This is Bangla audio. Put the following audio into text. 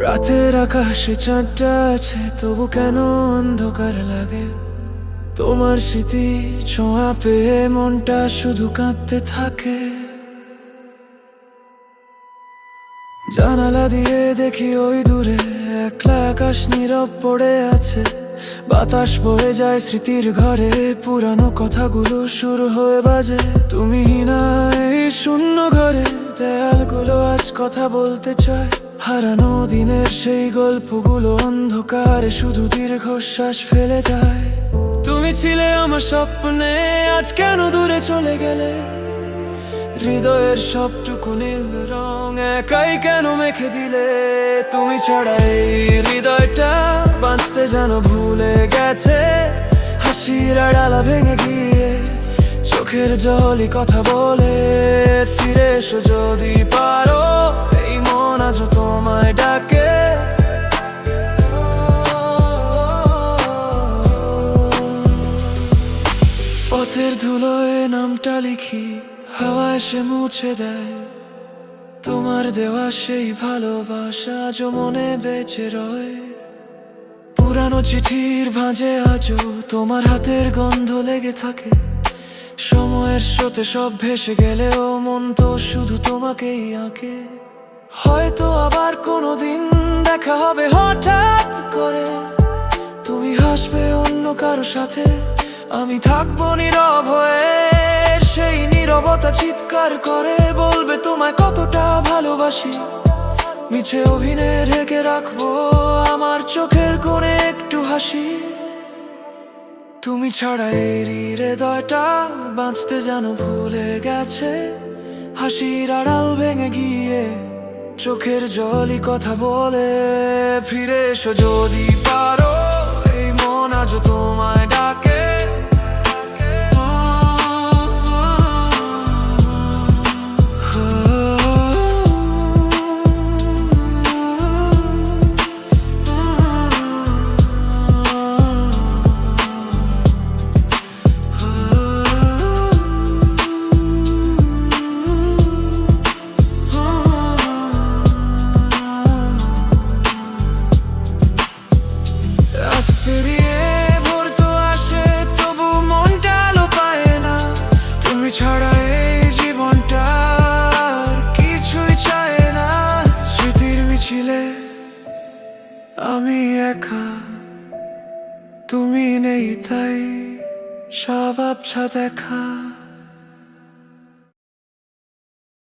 রাতের আকাশে চাঁদটা আছে, তবু কেন অন্ধকার লাগে? তোমার স্মৃতি ছোঁয়া পেয়ে মনটা শুধু কাঁদতে থাকে। জানালা দিয়ে দেখি ওই দূরে একলা আকাশ নীরব পড়ে আছে। বাতাস বয়ে যায় স্মৃতির ঘরে, পুরানো কথাগুলো শুরু হয়ে বাজে। তুমি না এই শূন্য ঘরে, দেয়ালগুলো আজ কথা বলতে চায়। হারানো দিনের সেই গল্পগুলো অন্ধকারে শুধু দীর্ঘশ্বাস ফেলে যায়। তুমি ছিলে আমার স্বপ্নে, আজ কেন দূরে চলে গেলে? হৃদয়ের সবটুকু নীল রং একাই কেন মেখে দিলে? তুমি ছাড়া এই হৃদয়টা বাঁচতে যেন ভুলে গেছে। হাসির আড়ালা ভেঙে গিয়ে চোখের জলই কথা বলে। ফিরে এসো যদি পারো, এই মন আজও তোমায় ডাকে। পথের ধুলোয় নামটা লিখি, হাওয়া এসে মুছে দেয়। তোমার দেওয়া সেই ভালোবাসা আজও মনে বেঁচে রয়। পুরানো চিঠির ভাঁজে আজও তোমার হাতের গন্ধ লেগে থাকে। সময়ের স্রোতে সব ভেসে গেলেও মন তো শুধু তোমাকেই আঁকে। হয়তো আবার কোনোদিন দেখা হবে হঠাৎ করে, তুমি হাসবে অন্য কারো সাথে, আমি থাকবো নীরব হয়ে। সেই নীরবতা চিৎকার করে বলবে তোমায় কতটা ভালোবাসি। মিছে অভিনয়ে ঢেকে রাখবো আমার চোখের কোণে একটু হাসি। তুমি ছাড়া এই হৃদয়টা বাঁচতে যেন ভুলে গেছে। হাসির আড়াল ভেঙে গিয়ে চোখের জলই কথা বলে। ফিরে এসো যদি পারো, এই মন আজও তোমায় ডাকে। ছাড়া এই জীবনটা কিছুই চায় না। স্মৃতির মিছিলে আমি একা, তুমি নেই তাই সব আবছা দেখা।